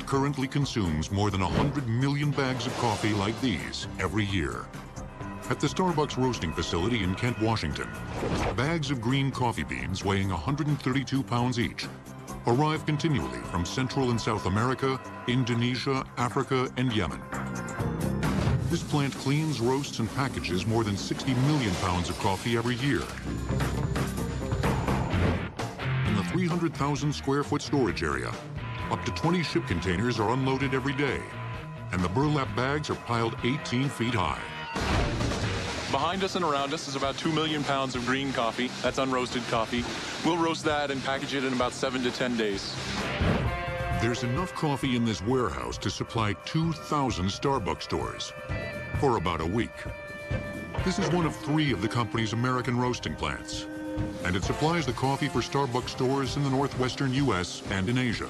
currently consumes more than 100 million bags of coffee like these every year. At the Starbucks roasting facility in Kent, Washington, bags of green coffee beans weighing 132 pounds each arrive continually from Central and South America, Indonesia, Africa, and Yemen. This plant cleans, roasts, and packages more than 60 million pounds of coffee every year. In the 300,000 square foot storage area, up to 20 ship containers are unloaded every day, and the burlap bags are piled 18 feet high. Behind us and around us is about 2 million pounds of green coffee. That's unroasted coffee. We'll roast that and package it in about 7 to 10 days. There's enough coffee in this warehouse to supply 2,000 Starbucks stores for about a week. This is one of 3 of the company's American roasting plants, and it supplies the coffee for Starbucks stores in the northwestern U.S. and in Asia.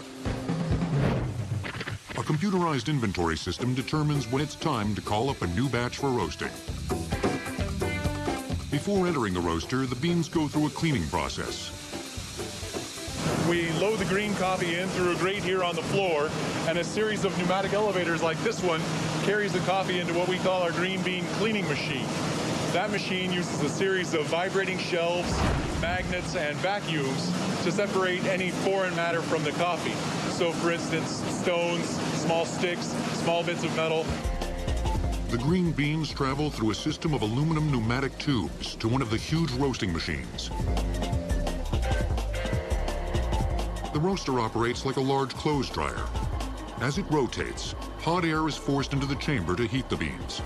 A computerized inventory system determines when it's time to call up a new batch for roasting. Before entering the roaster, the beans go through a cleaning process. We load the green coffee in through a grate here on the floor, and a series of pneumatic elevators like this one carries the coffee into what we call our green bean cleaning machine. That machine uses a series of vibrating shelves, magnets, and vacuums to separate any foreign matter from the coffee. So, for instance, stones, small sticks, small bits of metal. The green beans travel through a system of aluminum pneumatic tubes to one of the huge roasting machines. The roaster operates like a large clothes dryer. As it rotates, hot air is forced into the chamber to heat the beans.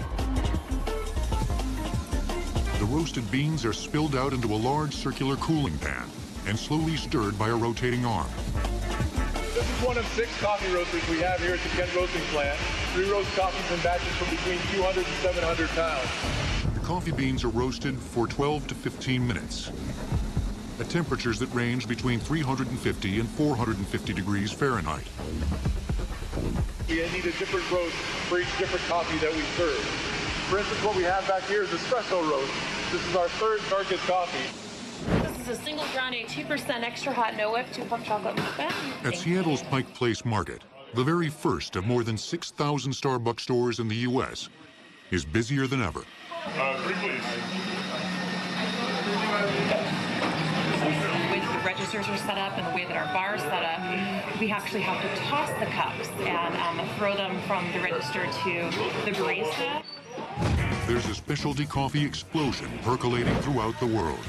The roasted beans are spilled out into a large circular cooling pan and slowly stirred by a rotating arm. This is one of 6 coffee roasters we have here at the Kent roasting plant. We roast coffees in batches from between 200 and 700 pounds. The coffee beans are roasted for 12 to 15 minutes at temperatures that range between 350 and 450 degrees Fahrenheit. We need a different roast for each different coffee that we serve. For instance, what we have back here is espresso roast. This is our 3rd darkest coffee. This is a single grande, 2% extra hot, no whip, 2 pump chocolate mocha. At Seattle's Pike Place Market, the very first of more than 6,000 Starbucks stores in the U.S., is busier than ever. 3, please. The way that the registers are set up and the way that our bar is set up, we actually have to toss the cups and throw them from the register to the barista. There's a specialty coffee explosion percolating throughout the world.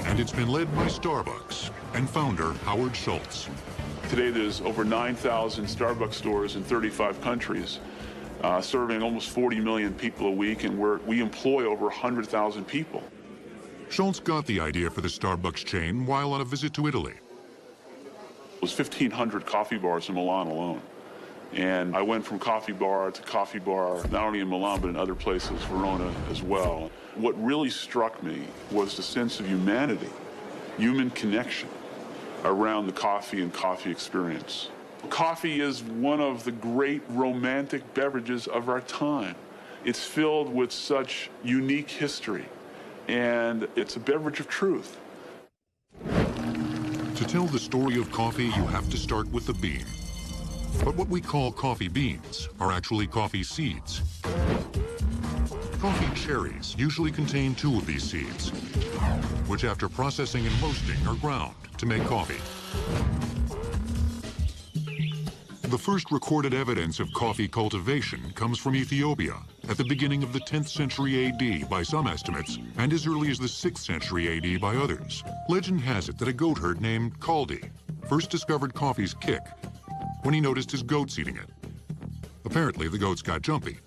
And it's been led by Starbucks and founder Howard Schultz. Today there's over 9,000 Starbucks stores in 35 countries, serving almost 40 million people a week, and we employ over 100,000 people. Schultz got the idea for the Starbucks chain while on a visit to Italy. It was 1,500 coffee bars in Milan alone. And I went from coffee bar to coffee bar, not only in Milan, but in other places, Verona as well. What really struck me was the sense of humanity, human connection around the coffee and coffee experience. Coffee is one of the great romantic beverages of our time. It's filled with such unique history, and it's a beverage of truth. To tell the story of coffee, you have to start with the bean. But what we call coffee beans are actually coffee seeds. Coffee cherries usually contain 2 of these seeds, which after processing and roasting are ground to make coffee. The first recorded evidence of coffee cultivation comes from Ethiopia at the beginning of the 10th century AD by some estimates, and as early as the 6th century AD by others. Legend has it that a goat herd named Kaldi first discovered coffee's kick when he noticed his goats eating it. Apparently, the goats got jumpy.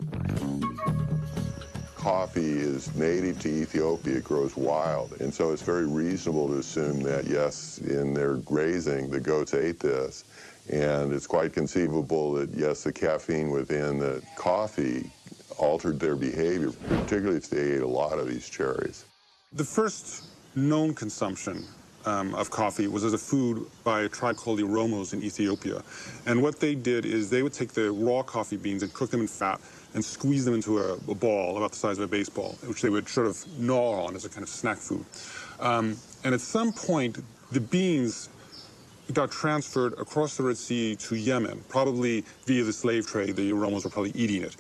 Coffee is native to Ethiopia, it grows wild, and so it's very reasonable to assume that, yes, in their grazing, the goats ate this, and it's quite conceivable that, yes, the caffeine within the coffee altered their behavior, particularly if they ate a lot of these cherries. The first known consumption of coffee was as a food by a tribe called the Oromos in Ethiopia. And what they did is they would take the raw coffee beans and cook them in fat and squeeze them into a ball about the size of a baseball, which they would sort of gnaw on as a kind of snack food. And at some point, the beans got transferred across the Red Sea to Yemen, probably via the slave trade. The Romans were probably eating it.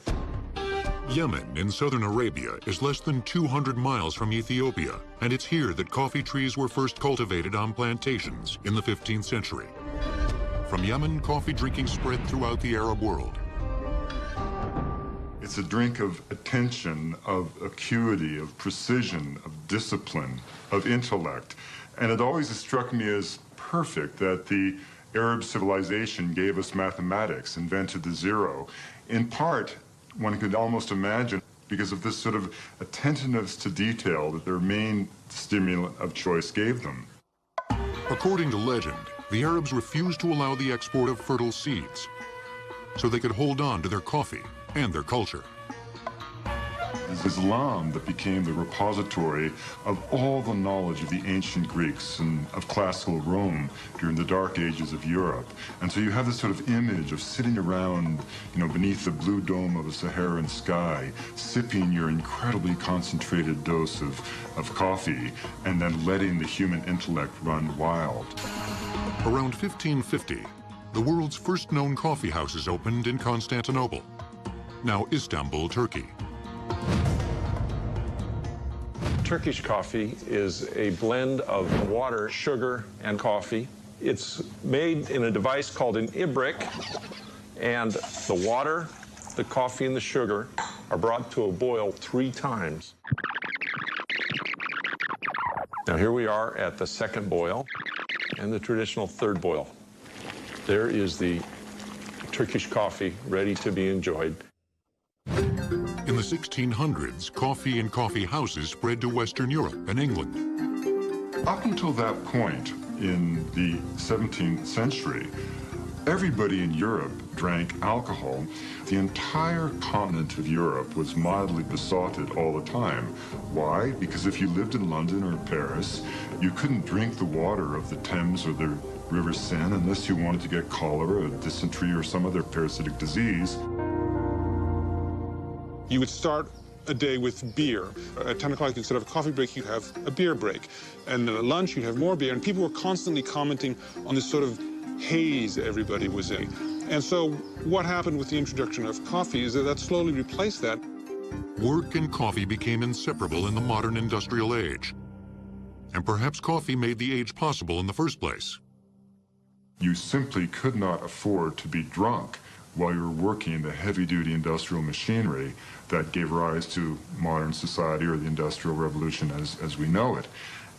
Yemen in southern Arabia is less than 200 miles from Ethiopia, and it's here that coffee trees were first cultivated on plantations in the 15th century. From Yemen, coffee drinking spread throughout the Arab world. It's a drink of attention, of acuity, of precision, of discipline, of intellect. And it always struck me as perfect that the Arab civilization gave us mathematics, invented the zero. In part, one could almost imagine, because of this sort of attentiveness to detail that their main stimulant of choice gave them. According to legend, the Arabs refused to allow the export of fertile seeds so they could hold on to their coffee and their culture. It was Islam that became the repository of all the knowledge of the ancient Greeks and of classical Rome during the dark ages of Europe. And so you have this sort of image of sitting around, beneath the blue dome of a Saharan sky, sipping your incredibly concentrated dose of coffee, and then letting the human intellect run wild. Around 1550, the world's first known coffee houses opened in Constantinople, now Istanbul, Turkey. Turkish coffee is a blend of water, sugar, and coffee. It's made in a device called an ibrik, and the water, the coffee, and the sugar are brought to a boil 3 times. Now here we are at the second boil and the traditional third boil. There is the Turkish coffee ready to be enjoyed. In the 1600s, coffee and coffee houses spread to Western Europe and England. Up until that point in the 17th century, everybody in Europe drank alcohol. The entire continent of Europe was mildly besotted all the time. Why? Because if you lived in London or Paris, you couldn't drink the water of the Thames or the River Seine unless you wanted to get cholera, dysentery, or some other parasitic disease. You would start a day with beer. At 10 o'clock, instead of a coffee break, you'd have a beer break. And then at lunch, you'd have more beer. And people were constantly commenting on this sort of haze everybody was in. And so what happened with the introduction of coffee is that slowly replaced that. Work and coffee became inseparable in the modern industrial age. And perhaps coffee made the age possible in the first place. You simply could not afford to be drunk while you were working the heavy-duty industrial machinery that gave rise to modern society or the Industrial Revolution as we know it.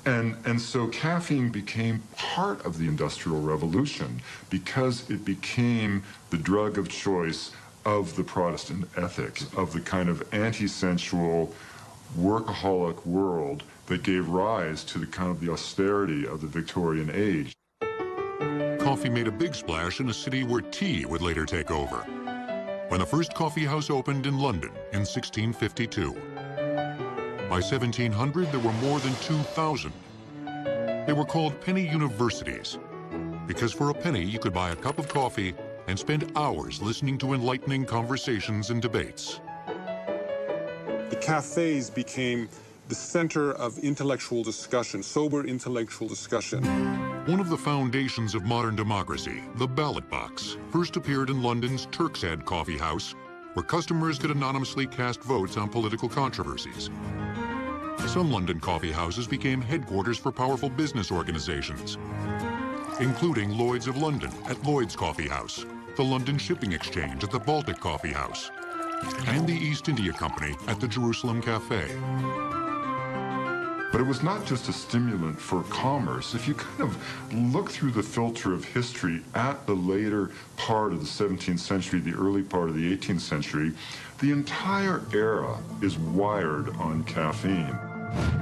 And so caffeine became part of the Industrial Revolution because it became the drug of choice of the Protestant ethics, of the kind of anti-sensual, workaholic world that gave rise to the kind of the austerity of the Victorian age. Coffee made a big splash in a city where tea would later take over, when the first coffee house opened in London in 1652. By 1700, there were more than 2,000. They were called penny universities, because for a penny you could buy a cup of coffee and spend hours listening to enlightening conversations and debates. The cafes became the center of intellectual discussion, sober intellectual discussion. One of the foundations of modern democracy, the ballot box, first appeared in London's Turk's Head Coffee House, where customers could anonymously cast votes on political controversies. Some London coffee houses became headquarters for powerful business organizations, including Lloyd's of London at Lloyd's Coffee House, the London Shipping Exchange at the Baltic Coffee House, and the East India Company at the Jerusalem Cafe. But it was not just a stimulant for commerce. If you kind of look through the filter of history at the later part of the 17th century, the early part of the 18th century, the entire era is wired on caffeine.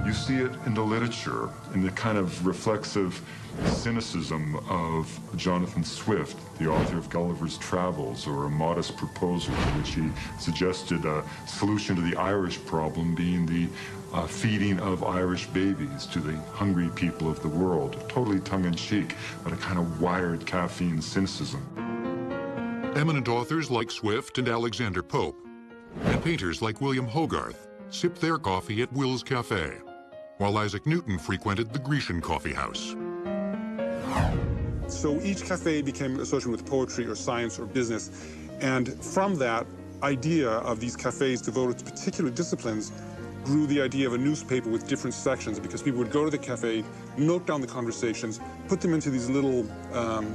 You see it in the literature, in the kind of reflexive cynicism of Jonathan Swift, the author of Gulliver's Travels, or A Modest Proposal, in which he suggested a solution to the Irish problem being the feeding of Irish babies to the hungry people of the world. Totally tongue-in-cheek, but a kind of wired caffeine cynicism. Eminent authors like Swift and Alexander Pope, and painters like William Hogarth, sipped their coffee at Will's Cafe, while Isaac Newton frequented the Grecian Coffee House. So each cafe became associated with poetry or science or business. And from that idea of these cafes devoted to particular disciplines grew the idea of a newspaper with different sections, because people would go to the cafe, note down the conversations, put them into these little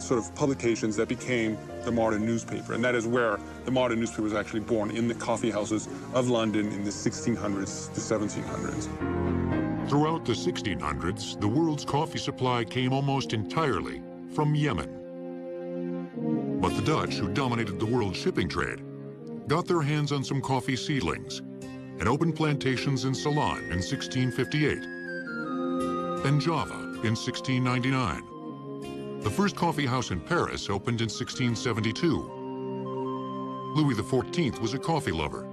sort of publications that became the modern newspaper. And that is where the modern newspaper was actually born, in the coffee houses of London in the 1600s to 1700s. Throughout the 1600s, the world's coffee supply came almost entirely from Yemen. But the Dutch, who dominated the world shipping trade, got their hands on some coffee seedlings and opened plantations in Ceylon in 1658, and Java in 1699. The first coffee house in Paris opened in 1672. Louis XIV was a coffee lover,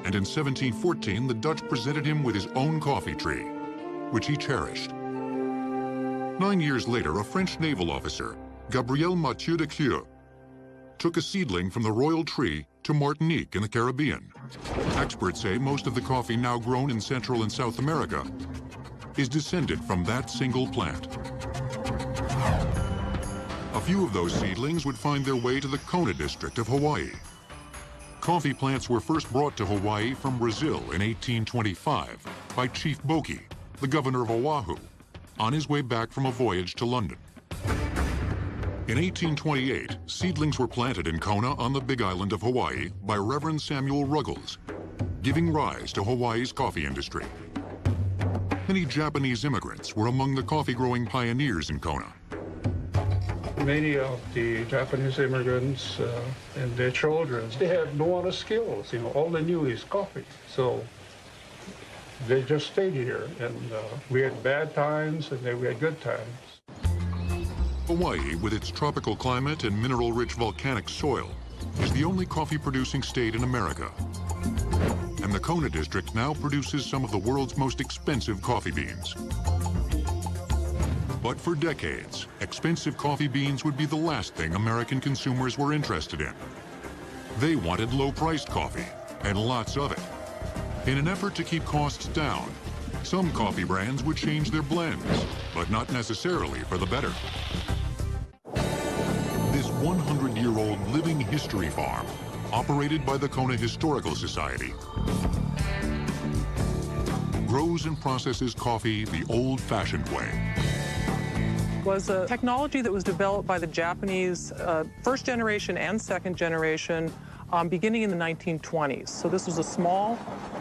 and in 1714 the Dutch presented him with his own coffee tree, which he cherished. 9 years later, a French naval officer, Gabriel Mathieu de Thieu, took a seedling from the royal tree to Martinique in the Caribbean. Experts say most of the coffee now grown in Central and South America is descended from that single plant. A few of those seedlings would find their way to the Kona district of Hawaii. Coffee plants were first brought to Hawaii from Brazil in 1825 by Chief Boki, the governor of Oahu, on his way back from a voyage to London. In 1828, seedlings were planted in Kona on the Big Island of Hawaii by Reverend Samuel Ruggles, giving rise to Hawaii's coffee industry. Many Japanese immigrants were among the coffee-growing pioneers in Kona. Many of the Japanese immigrants and their children, they had no other skills. You know, all they knew is coffee. So they just stayed here, and we had bad times, and then we had good times. Hawaii, with its tropical climate and mineral-rich volcanic soil, is the only coffee-producing state in America. And the Kona district now produces some of the world's most expensive coffee beans. But for decades, expensive coffee beans would be the last thing American consumers were interested in. They wanted low-priced coffee, and lots of it. In an effort to keep costs down, some coffee brands would change their blends, but not necessarily for the better. This 100-year-old living history farm, operated by the Kona Historical Society, grows and processes coffee the old-fashioned way. Was a technology that was developed by the Japanese first generation and second generation beginning in the 1920s. So this was a small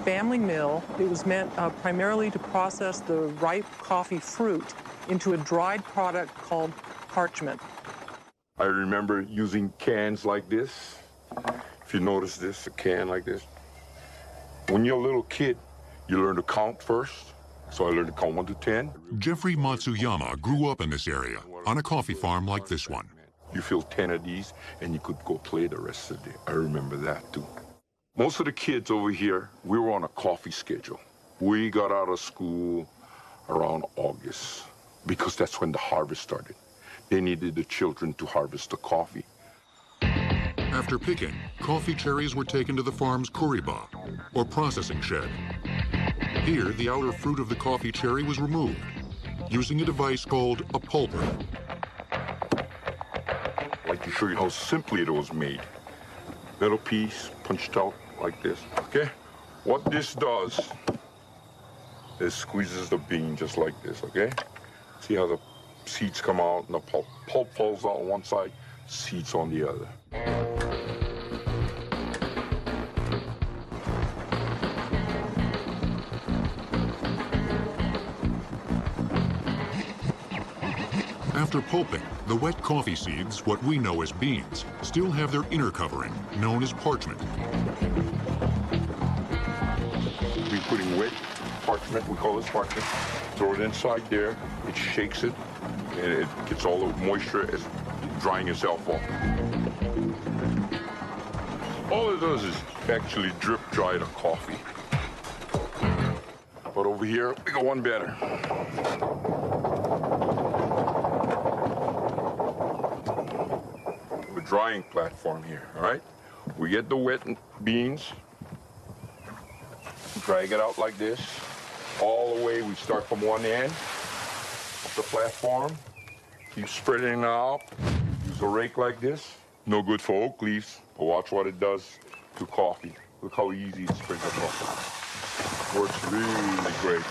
family mill. It was meant primarily to process the ripe coffee fruit into a dried product called parchment. I remember using cans like this. If you notice this, a can like this. When you're a little kid, you learn to count first. So I learned to count 1 to 10. Jeffrey Matsuyama grew up in this area on a coffee farm like this one. You fill 10 of these, and you could go play the rest of the day. I remember that, too. Most of the kids over here, we were on a coffee schedule. We got out of school around August, because that's when the harvest started. They needed the children to harvest the coffee. After picking, coffee cherries were taken to the farm's kuriba, or processing shed. Here, the outer fruit of the coffee cherry was removed, using a device called a pulper. I'd like to show you how simply it was made. Little piece punched out like this, okay? What this does is squeezes the bean just like this, okay? See how the seeds come out and the pulp falls out on one side, seeds on the other. After pulping, the wet coffee seeds, what we know as beans, still have their inner covering, known as parchment. We're putting wet parchment, we call this parchment. Throw it inside there, it shakes it, and it gets all the moisture is drying itself off. All it does is actually drip dry the coffee. But over here, we got one better. Drying platform here, all right? We get the wet beans, drag it out like this, all the way. We start from one end of the platform, Keep spreading it out. Use a rake like this. No good for oak leaves, but watch what it does to coffee. Look how easy it spreads the coffee. Works really great.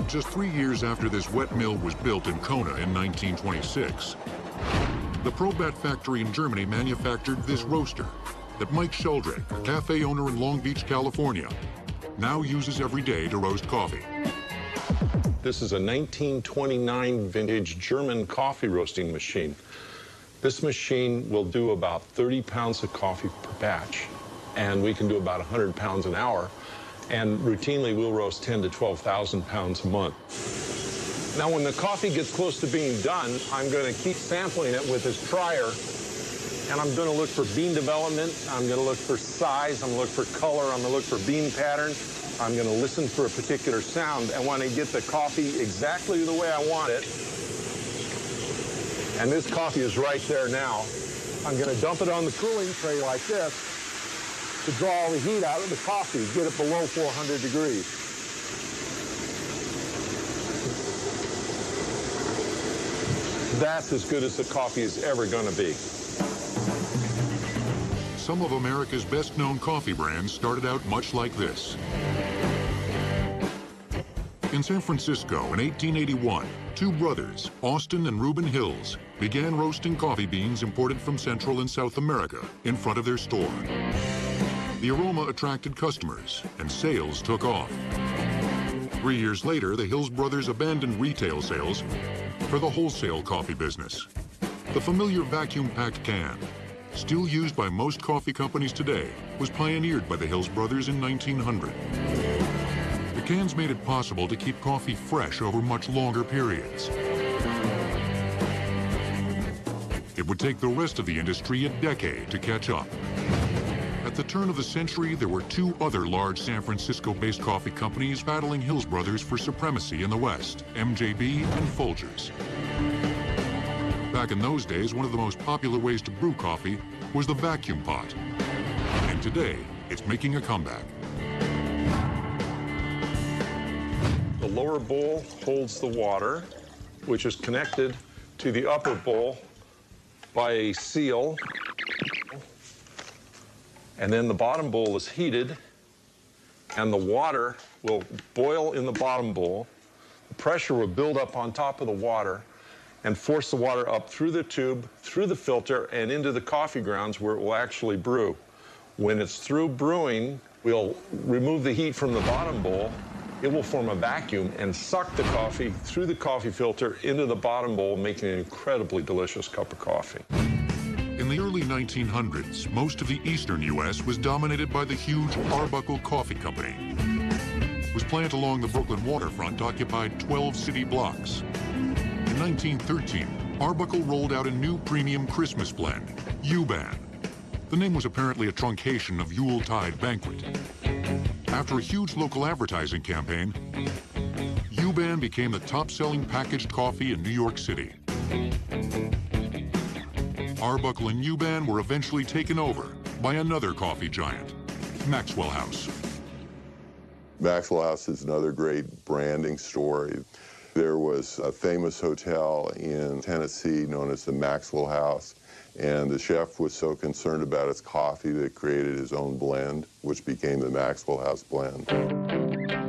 Just 3 years after this wet mill was built in Kona in 1926, the Probat factory in Germany manufactured this roaster that Mike Sheldrake, a cafe owner in Long Beach, California, now uses every day to roast coffee. This is a 1929 vintage German coffee roasting machine. This machine will do about 30 pounds of coffee per batch, and we can do about 100 pounds an hour. And routinely, we'll roast 10 to 12,000 pounds a month. Now, when the coffee gets close to being done, I'm going to keep sampling it with this trier, and I'm going to look for bean development. I'm going to look for size. I'm going to look for color. I'm going to look for bean pattern. I'm going to listen for a particular sound. And when I get the coffee exactly the way I want it, and this coffee is right there now, I'm going to dump it on the cooling tray like this, to draw all the heat out of the coffee, get it below 400 degrees. That's as good as the coffee is ever going to be. Some of America's best-known coffee brands started out much like this. In San Francisco in 1881, two brothers, Austin and Reuben Hills, began roasting coffee beans imported from Central and South America in front of their store. The aroma attracted customers, and sales took off. 3 years later, the Hills brothers abandoned retail sales for the wholesale coffee business. The familiar vacuum-packed can, still used by most coffee companies today, was pioneered by the Hills brothers in 1900. The cans made it possible to keep coffee fresh over much longer periods. It would take the rest of the industry a decade to catch up. At the turn of the century, there were two other large San Francisco-based coffee companies battling Hills brothers for supremacy in the West, MJB and Folgers. Back in those days, one of the most popular ways to brew coffee was the vacuum pot. And today, it's making a comeback. The lower bowl holds the water, which is connected to the upper bowl by a seal. And then the bottom bowl is heated, and the water will boil in the bottom bowl. The pressure will build up on top of the water and force the water up through the tube, through the filter, and into the coffee grounds where it will actually brew. When it's through brewing, we'll remove the heat from the bottom bowl. It will form a vacuum and suck the coffee through the coffee filter into the bottom bowl, making an incredibly delicious cup of coffee. In the early 1900s, most of the eastern U.S. was dominated by the huge Arbuckle Coffee Company. It was plant along the Brooklyn waterfront occupied 12 city blocks. In 1913, Arbuckle rolled out a new premium Christmas blend, U-Ban. The name was apparently a truncation of Yuletide Banquet. After a huge local advertising campaign, U-Ban became the top-selling packaged coffee in New York City. Arbuckle and U-Ban were eventually taken over by another coffee giant, Maxwell House. Maxwell House is another great branding story. There was a famous hotel in Tennessee known as the Maxwell House, and the chef was so concerned about its coffee that created his own blend, which became the Maxwell House blend.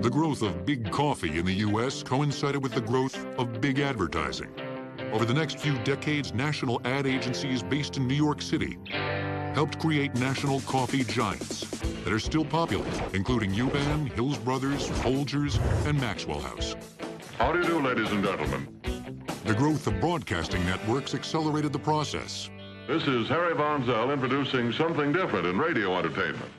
The growth of big coffee in the U.S. coincided with the growth of big advertising. Over the next few decades, national ad agencies based in New York City helped create national coffee giants that are still popular, including U-Ban, Hills Brothers, Folgers, and Maxwell House. How do you do, ladies and gentlemen? The growth of broadcasting networks accelerated the process. This is Harry Von Zell introducing something different in radio entertainment.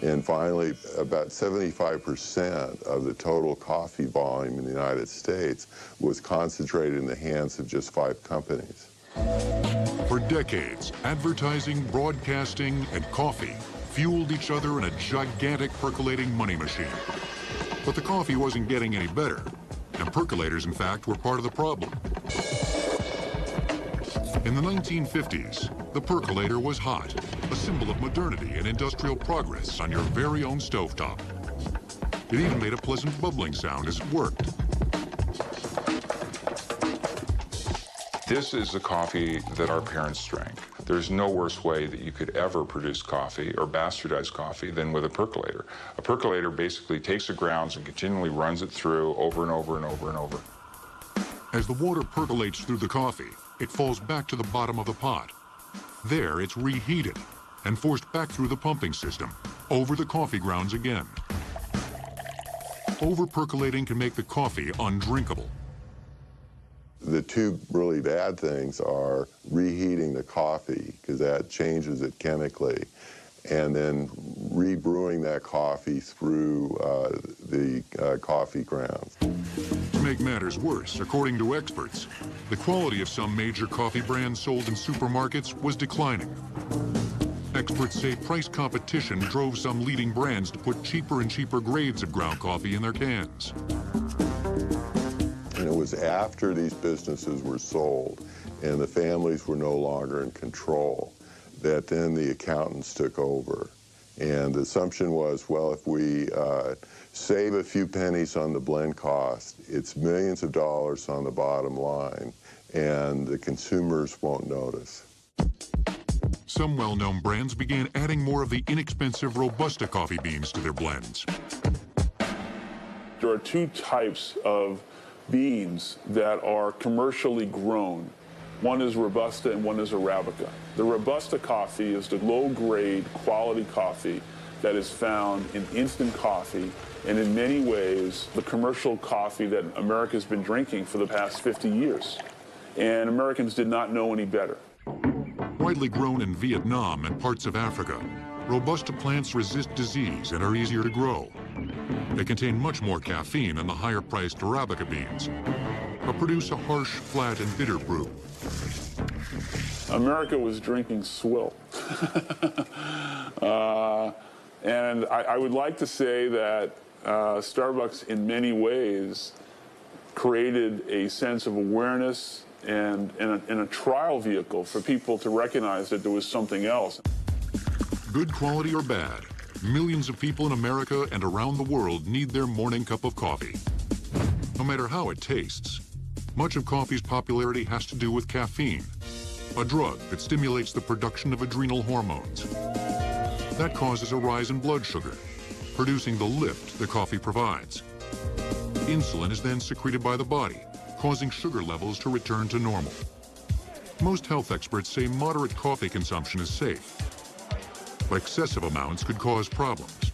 And finally, about 75% of the total coffee volume in the United States was concentrated in the hands of just 5 companies. For decades, advertising, broadcasting, and coffee fueled each other in a gigantic percolating money machine. But the coffee wasn't getting any better, and percolators, in fact, were part of the problem. In the 1950s, the percolator was hot, a symbol of modernity and industrial progress on your very own stovetop. It even made a pleasant bubbling sound as it worked. This is the coffee that our parents drank. There's no worse way that you could ever produce coffee or bastardize coffee than with a percolator. A percolator basically takes the grounds and continually runs it through over and over and over and over. As the water percolates through the coffee, it falls back to the bottom of the pot. There, it's reheated and forced back through the pumping system, over the coffee grounds again. Over-percolating can make the coffee undrinkable. The two really bad things are reheating the coffee, because that changes it chemically, and then rebrewing that coffee through the coffee grounds. To make matters worse, according to experts, the quality of some major coffee brands sold in supermarkets was declining. Experts say price competition drove some leading brands to put cheaper and cheaper grades of ground coffee in their cans. And it was after these businesses were sold and the families were no longer in control that then the accountants took over. And the assumption was, well, if we save a few pennies on the blend cost, it's millions of dollars on the bottom line, and the consumers won't notice. Some well-known brands began adding more of the inexpensive Robusta coffee beans to their blends. There are two types of beans that are commercially grown. One is Robusta and one is Arabica. The Robusta coffee is the low-grade quality coffee that is found in instant coffee, and in many ways the commercial coffee that America's been drinking for the past 50 years. And Americans did not know any better. Widely grown in Vietnam and parts of Africa, Robusta plants resist disease and are easier to grow. They contain much more caffeine than the higher-priced Arabica beans, but produce a harsh, flat, and bitter brew. America was drinking swill. And I would like to say that Starbucks, in many ways, created a sense of awareness and a trial vehicle for people to recognize that there was something else. Good quality or bad, millions of people in America and around the world need their morning cup of coffee. No matter how it tastes, much of coffee's popularity has to do with caffeine, a drug that stimulates the production of adrenal hormones. That causes a rise in blood sugar, producing the lift the coffee provides. Insulin is then secreted by the body, causing sugar levels to return to normal. Most health experts say moderate coffee consumption is safe, but excessive amounts could cause problems.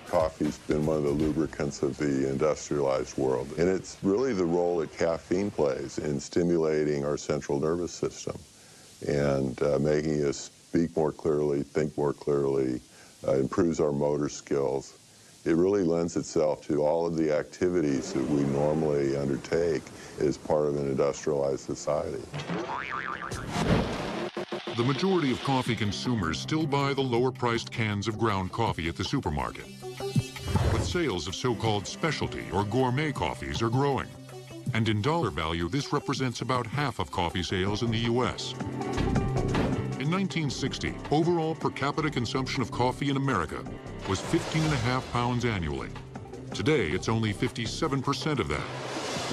Coffee's been one of the lubricants of the industrialized world, and it's really the role that caffeine plays in stimulating our central nervous system and making us speak more clearly, think more clearly, improves our motor skills. It really lends itself to all of the activities that we normally undertake as part of an industrialized society. The majority of coffee consumers still buy the lower-priced cans of ground coffee at the supermarket. But sales of so-called specialty or gourmet coffees are growing. And in dollar value, this represents about half of coffee sales in the U.S. In 1960, overall per capita consumption of coffee in America was 15.5 pounds annually. Today, it's only 57% of that,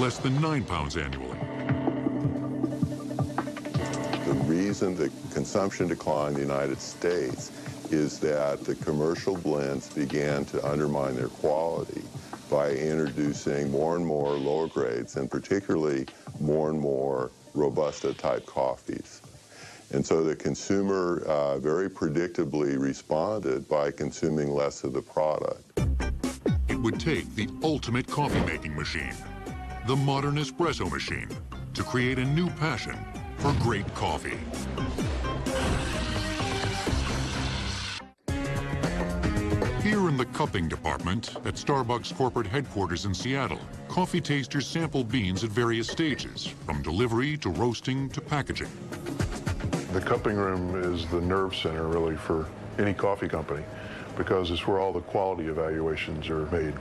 less than 9 pounds annually. The reason the consumption declined in the United States is that the commercial blends began to undermine their quality by introducing more and more lower grades, and particularly more and more Robusta-type coffees. And so the consumer very predictably responded by consuming less of the product. It would take the ultimate coffee-making machine, the modern espresso machine, to create a new passion for great coffee. Here in the cupping department at Starbucks corporate headquarters in Seattle, coffee tasters sample beans at various stages, from delivery to roasting to packaging. The cupping room is the nerve center, really, for any coffee company, because it's where all the quality evaluations are made.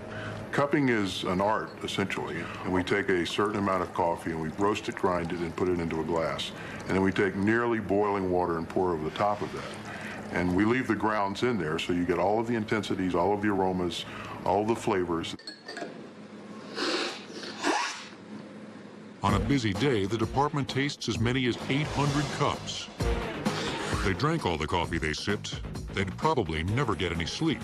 Cupping is an art, essentially. And we take a certain amount of coffee and we roast it, grind it, and put it into a glass. And then we take nearly boiling water and pour over the top of that. And we leave the grounds in there, so you get all of the intensities, all of the aromas, all of the flavors. On a busy day, the department tastes as many as 800 cups. If they drank all the coffee they sipped, they'd probably never get any sleep.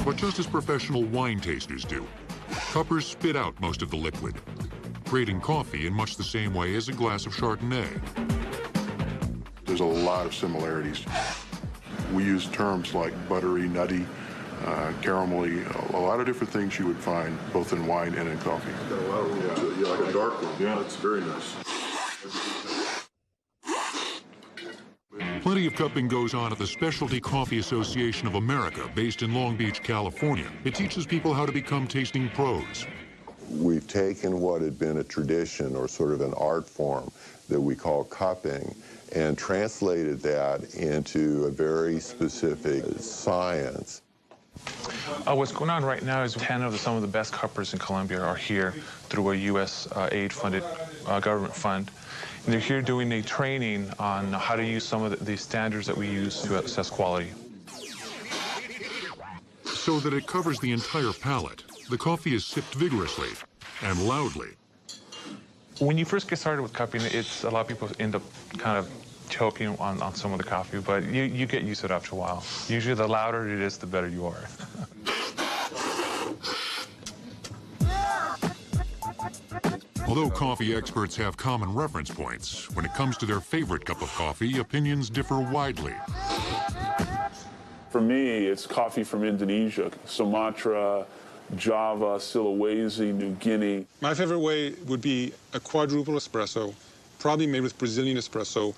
But just as professional wine tasters do, cuppers spit out most of the liquid, creating coffee in much the same way as a glass of Chardonnay. There's a lot of similarities. We use terms like buttery, nutty, caramelly, a lot of different things you would find both in wine and in coffee. Got a lot of room to it. Yeah, like a dark one. Yeah, it's very nice. Plenty of cupping goes on at the Specialty Coffee Association of America, based in Long Beach, California. It teaches people how to become tasting pros. We've taken what had been a tradition or sort of an art form that we call cupping and translated that into a very specific science. What's going on right now is 10 of some of the best cuppers in Colombia are here through a U.S. aid-funded government fund. And they're here doing a training on how to use some of the standards that we use to assess quality. So that it covers the entire palate, the coffee is sipped vigorously and loudly. When you first get started with cupping, a lot of people end up kind of choking on some of the coffee, but you get used to it after a while. Usually the louder it is, the better you are. Although coffee experts have common reference points, when it comes to their favorite cup of coffee, opinions differ widely. For me, it's coffee from Indonesia, Sumatra, Java, Sulawesi, New Guinea. My favorite way would be a quadruple espresso, probably made with Brazilian espresso,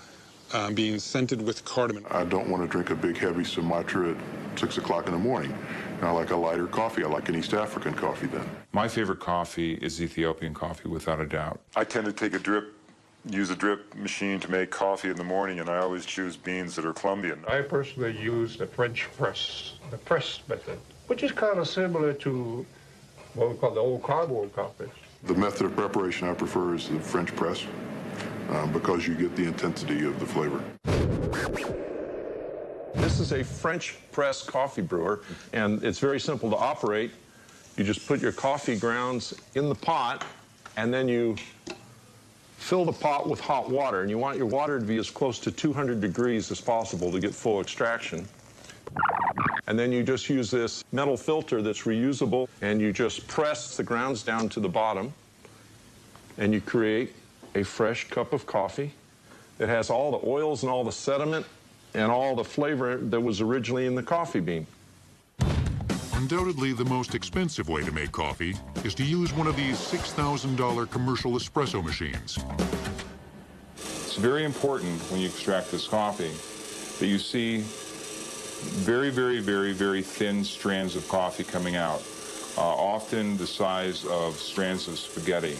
being scented with cardamom. I don't want to drink a big, heavy Sumatra at 6 o'clock in the morning. I like a lighter coffee. I like an East African coffee then. My favorite coffee is Ethiopian coffee, without a doubt. I tend to take use a drip machine to make coffee in the morning, and I always choose beans that are Colombian. I personally use the French press, the press method, which is kind of similar to what we call the old cardboard coffee. The method of preparation I prefer is the French press because you get the intensity of the flavor. This is a French press coffee brewer, and it's very simple to operate. You just put your coffee grounds in the pot, and then you fill the pot with hot water, and you want your water to be as close to 200 degrees as possible to get full extraction. And then you just use this metal filter that's reusable, and you just press the grounds down to the bottom, and you create a fresh cup of coffee that has all the oils and all the sediment and all the flavor that was originally in the coffee bean. Undoubtedly, the most expensive way to make coffee is to use one of these $6,000 commercial espresso machines. It's very important when you extract this coffee that you see very, very, very, very thin strands of coffee coming out, often the size of strands of spaghetti.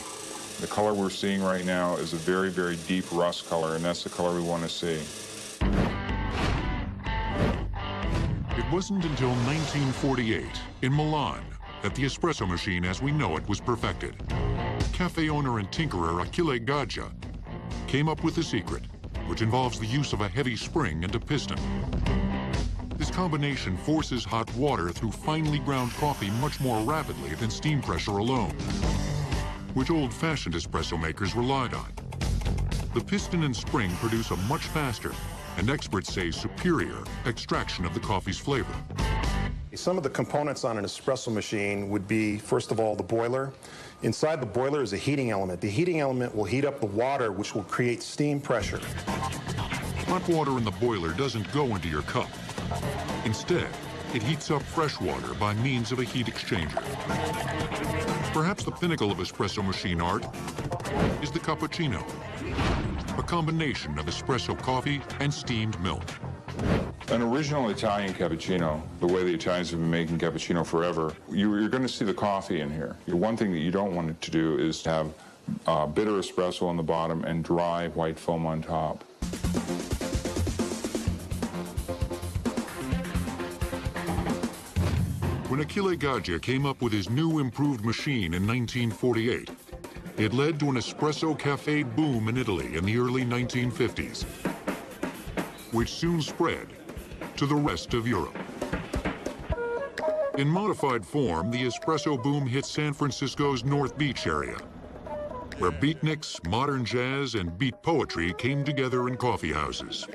The color we're seeing right now is a very, very deep rust color, and that's the color we want to see. It wasn't until 1948, in Milan, that the espresso machine as we know it was perfected. Cafe owner and tinkerer Achille Gaggia came up with the secret, which involves the use of a heavy spring and a piston. This combination forces hot water through finely ground coffee much more rapidly than steam pressure alone, which old-fashioned espresso makers relied on. The piston and spring produce a much faster, and experts say superior, extraction of the coffee's flavor. Some of the components on an espresso machine would be, first of all, the boiler. Inside the boiler is a heating element. The heating element will heat up the water, which will create steam pressure. Hot water in the boiler doesn't go into your cup. Instead, it heats up fresh water by means of a heat exchanger. Perhaps the pinnacle of espresso machine art is the cappuccino, a combination of espresso coffee and steamed milk. An original Italian cappuccino, the way the Italians have been making cappuccino forever, you're going to see the coffee in here. One thing that you don't want it to do is to have bitter espresso on the bottom and dry white foam on top. When Achille Gaggia came up with his new improved machine in 1948, it led to an espresso cafe boom in Italy in the early 1950s, which soon spread to the rest of Europe. In modified form, the espresso boom hit San Francisco's North Beach area. where beatniks, modern jazz, and beat poetry came together in coffee houses.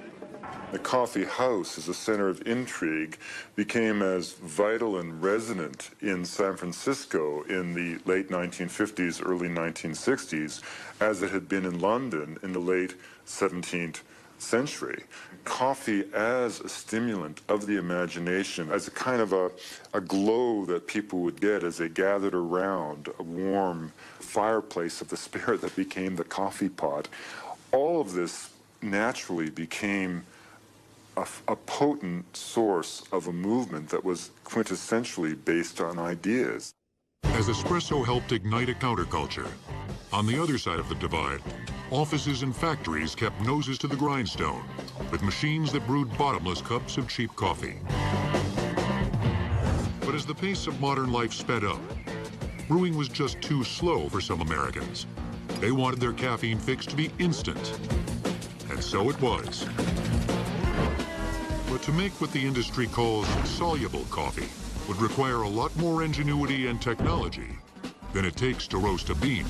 The coffee house as a center of intrigue became as vital and resonant in San Francisco in the late 1950s, early 1960s, as it had been in London in the late 17th century. Coffee as a stimulant of the imagination, as a kind of a glow that people would get as they gathered around a warm fireplace of the spirit that became the coffee pot. All of this naturally became a potent source of a movement that was quintessentially based on ideas. As espresso helped ignite a counterculture, on the other side of the divide, offices and factories kept noses to the grindstone with machines that brewed bottomless cups of cheap coffee. But as the pace of modern life sped up, brewing was just too slow for some Americans. They wanted their caffeine fix to be instant, and so it was. But to make what the industry calls soluble coffee would require a lot more ingenuity and technology than it takes to roast a bean.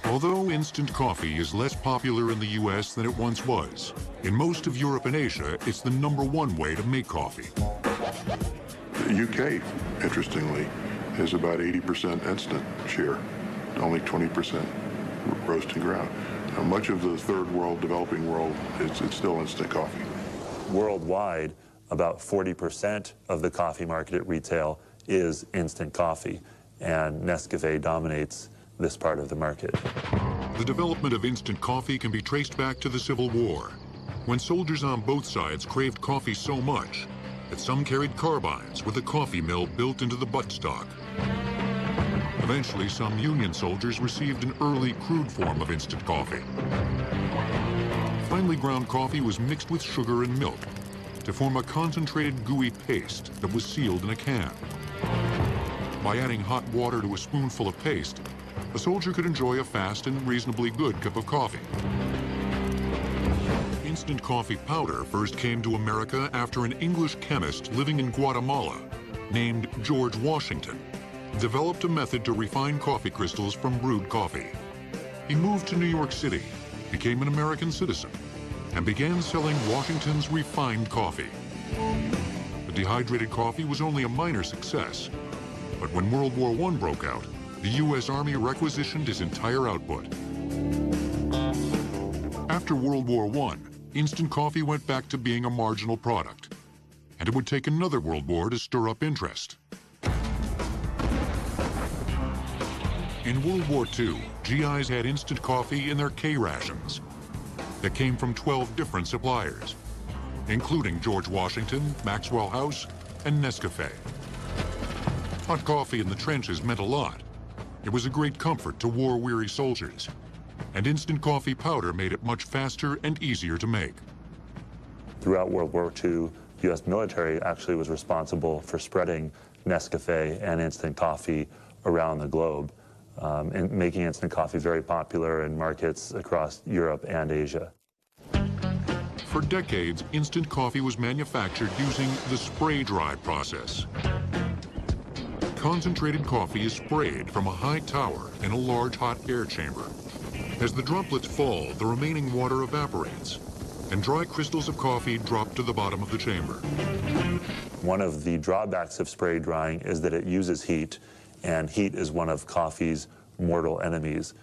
Although instant coffee is less popular in the US than it once was, in most of Europe and Asia, it's the #1 way to make coffee. The UK, interestingly, is about 80% instant share, only 20% roast and ground. Now, much of the third world, developing world, it's still instant coffee. Worldwide, about 40% of the coffee market at retail is instant coffee, and Nescafé dominates this part of the market. The development of instant coffee can be traced back to the Civil War, when soldiers on both sides craved coffee so much that some carried carbines with a coffee mill built into the buttstock. Eventually, some Union soldiers received an early crude form of instant coffee. Finely ground coffee was mixed with sugar and milk to form a concentrated gooey paste that was sealed in a can. By adding hot water to a spoonful of paste, a soldier could enjoy a fast and reasonably good cup of coffee. Instant coffee powder first came to America after an English chemist living in Guatemala named George Washington developed a method to refine coffee crystals from brewed coffee. He moved to New York City, became an American citizen, and began selling Washington's refined coffee. The dehydrated coffee was only a minor success, but when World War I broke out, the U.S. Army requisitioned his entire output. After World War I, instant coffee went back to being a marginal product, and it would take another World War to stir up interest. In World War II, GIs had instant coffee in their K rations that came from 12 different suppliers, including George Washington, Maxwell House, and Nescafé. Hot coffee in the trenches meant a lot. It was a great comfort to war-weary soldiers, and instant coffee powder made it much faster and easier to make. Throughout World War II, the U.S. military actually was responsible for spreading Nescafé and instant coffee around the globe, and making instant coffee very popular in markets across Europe and Asia. For decades, instant coffee was manufactured using the spray-dry process. Concentrated coffee is sprayed from a high tower in a large hot air chamber. As the droplets fall, the remaining water evaporates, and dry crystals of coffee drop to the bottom of the chamber. One of the drawbacks of spray drying is that it uses heat, and heat is one of coffee's mortal enemies.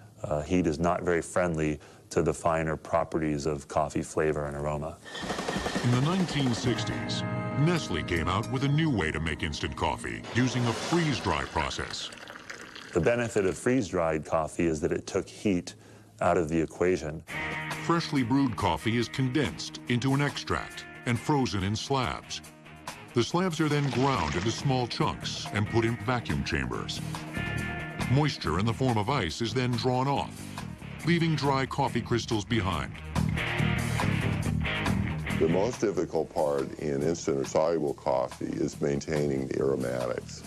Heat is not very friendly to the finer properties of coffee flavor and aroma. In the 1960s, Nestle came out with a new way to make instant coffee using a freeze-dry process. The benefit of freeze-dried coffee is that it took heat out of the equation. Freshly brewed coffee is condensed into an extract and frozen in slabs. The slabs are then ground into small chunks and put in vacuum chambers. Moisture in the form of ice is then drawn off, leaving dry coffee crystals behind. The most difficult part in instant or soluble coffee is maintaining the aromatics.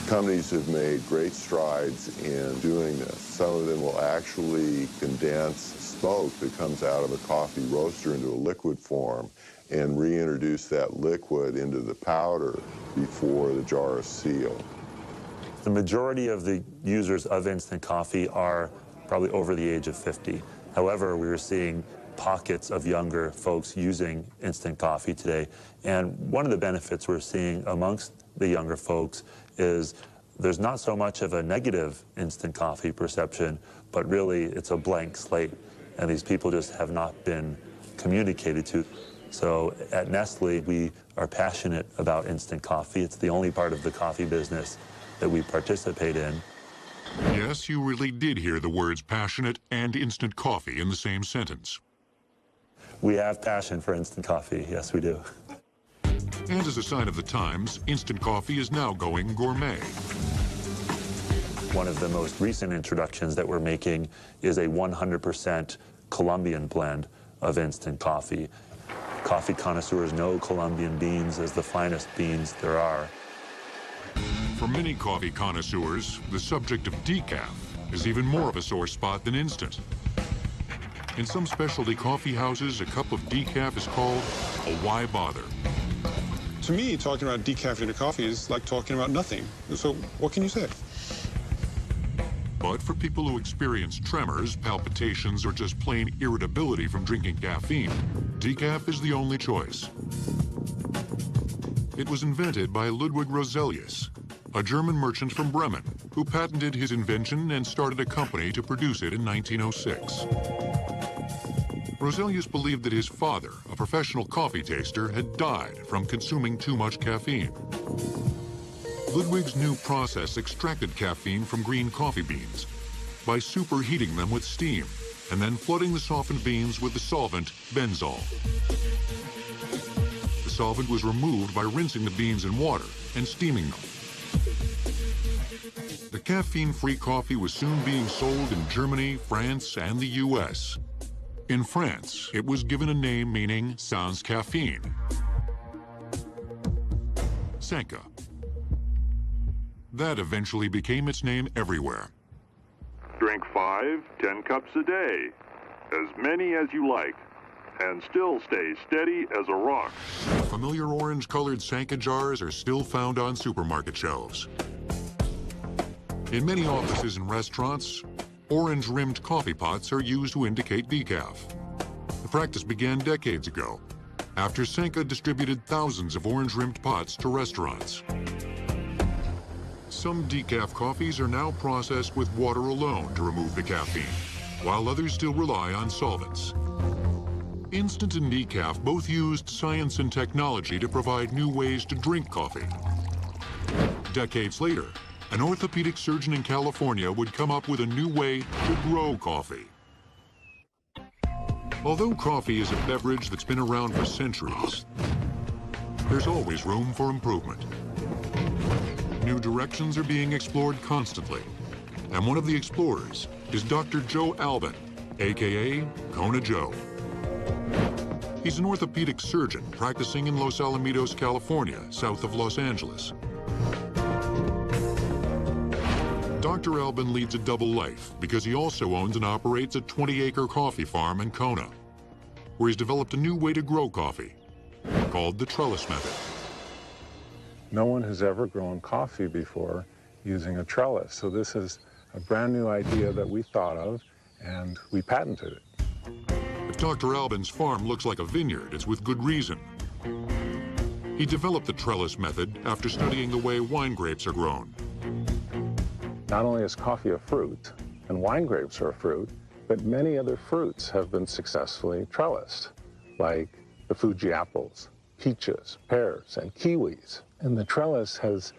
Companies have made great strides in doing this. Some of them will actually condense smoke that comes out of a coffee roaster into a liquid form and reintroduce that liquid into the powder before the jar is sealed. The majority of the users of instant coffee are probably over the age of 50. However, we are seeing pockets of younger folks using instant coffee today. And one of the benefits we're seeing amongst the younger folks is there's not so much of a negative instant coffee perception, but really it's a blank slate. And these people just have not been communicated to. So at Nestle, we are passionate about instant coffee. It's the only part of the coffee business that we participate in. Yes, you really did hear the words passionate and instant coffee in the same sentence. We have passion for instant coffee. Yes, we do. And as a sign of the times, instant coffee is now going gourmet. One of the most recent introductions that we're making is a 100% Colombian blend of instant coffee. Coffee connoisseurs know Colombian beans as the finest beans there are. For many coffee connoisseurs, the subject of decaf is even more of a sore spot than instant. In some specialty coffee houses, a cup of decaf is called a why bother. To me, talking about decaffeinated coffee is like talking about nothing. So what can you say? But for people who experience tremors, palpitations, or just plain irritability from drinking caffeine, decaf is the only choice. It was invented by Ludwig Roselius, a German merchant from Bremen, who patented his invention and started a company to produce it in 1906. Roselius believed that his father, a professional coffee taster, had died from consuming too much caffeine. Ludwig's new process extracted caffeine from green coffee beans by superheating them with steam and then flooding the softened beans with the solvent benzol. The solvent was removed by rinsing the beans in water and steaming them. The caffeine-free coffee was soon being sold in Germany, France, and the US. In France, it was given a name meaning sans caffeine, Sanka. That eventually became its name everywhere. Drink 5, 10 cups a day, as many as you like, and still stay steady as a rock. Familiar orange-colored Sanka jars are still found on supermarket shelves. In many offices and restaurants, orange-rimmed coffee pots are used to indicate decaf. The practice began decades ago, after Sanka distributed thousands of orange-rimmed pots to restaurants. Some decaf coffees are now processed with water alone to remove the caffeine, while others still rely on solvents. Instant and decaf both used science and technology to provide new ways to drink coffee. Decades later, an orthopedic surgeon in California would come up with a new way to grow coffee. Although coffee is a beverage that's been around for centuries, there's always room for improvement. New directions are being explored constantly, and one of the explorers is Dr. Joe Albin, aka Kona Joe. He's an orthopedic surgeon practicing in Los Alamitos, California, south of Los Angeles. Dr. Albin leads a double life because he also owns and operates a 20-acre coffee farm in Kona, where he's developed a new way to grow coffee called the trellis method. No one has ever grown coffee before using a trellis, so this is a brand new idea that we thought of, and we patented it. If Dr. Albin's farm looks like a vineyard, it's with good reason. He developed the trellis method after studying the way wine grapes are grown. Not only is coffee a fruit, and wine grapes are a fruit, but many other fruits have been successfully trellised, like the Fuji apples, peaches, pears, and kiwis. And the trellis has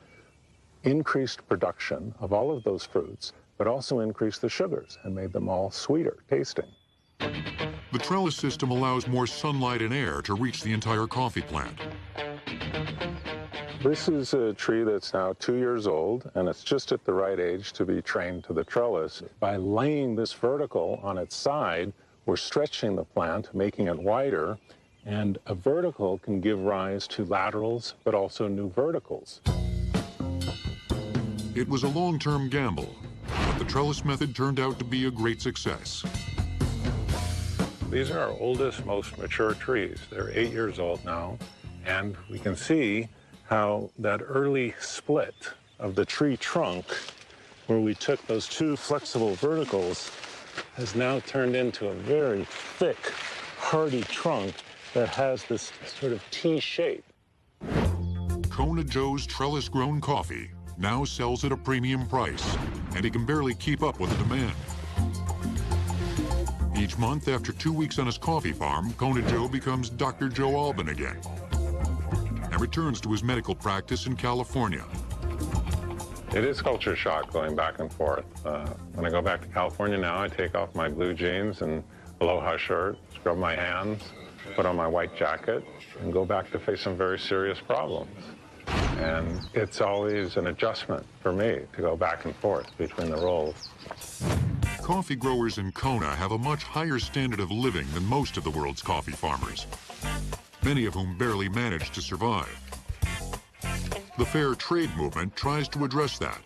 increased production of all of those fruits, but also increased the sugars and made them all sweeter tasting. The trellis system allows more sunlight and air to reach the entire coffee plant. This is a tree that's now 2 years old, and it's just at the right age to be trained to the trellis. By laying this vertical on its side, we're stretching the plant, making it wider, and a vertical can give rise to laterals, but also new verticals. It was a long-term gamble, but the trellis method turned out to be a great success. These are our oldest, most mature trees. They're 8 years old now, and we can see how that early split of the tree trunk, where we took those two flexible verticals, has now turned into a very thick, hardy trunk that has this sort of T shape. Kona Joe's trellis-grown coffee now sells at a premium price, and he can barely keep up with the demand. Each month, after 2 weeks on his coffee farm, Kona Joe becomes Dr. Joe Alban again and returns to his medical practice in California. It is culture shock going back and forth. When I go back to California now, I take off my blue jeans and aloha shirt, scrub my hands, put on my white jacket, and go back to face some very serious problems. And it's always an adjustment for me to go back and forth between the roles. Coffee growers in Kona have a much higher standard of living than most of the world's coffee farmers, many of whom barely manage to survive. The fair trade movement tries to address that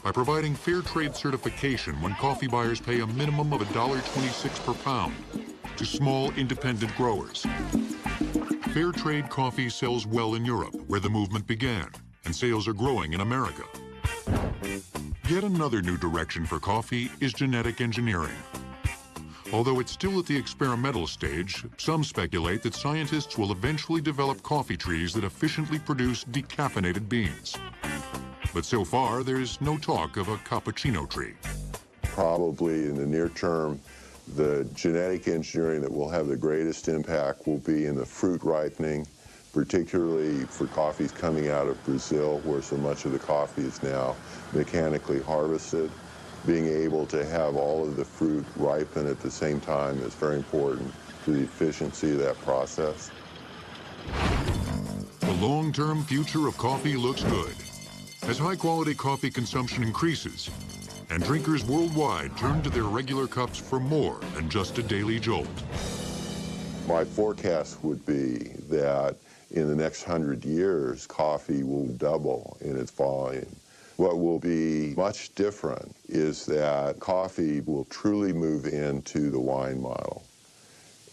by providing fair trade certification when coffee buyers pay a minimum of $1.26 per pound to small independent growers. Fair trade coffee sells well in Europe, where the movement began, and sales are growing in America. Yet another new direction for coffee is genetic engineering. Although it's still at the experimental stage, some speculate that scientists will eventually develop coffee trees that efficiently produce decaffeinated beans. But so far, there's no talk of a cappuccino tree. Probably in the near term, the genetic engineering that will have the greatest impact will be in the fruit ripening, particularly for coffees coming out of Brazil, where so much of the coffee is now mechanically harvested. Being able to have all of the fruit ripen at the same time is very important to the efficiency of that process. The long-term future of coffee looks good. As high-quality coffee consumption increases, and drinkers worldwide turn to their regular cups for more than just a daily jolt. My forecast would be that in the next 100 years, coffee will double in its volume. What will be much different is that coffee will truly move into the wine model,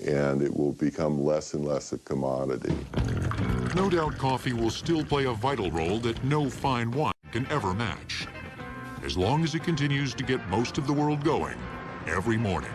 and it will become less and less a commodity. No doubt coffee will still play a vital role that no fine wine can ever match, as long as it continues to get most of the world going every morning.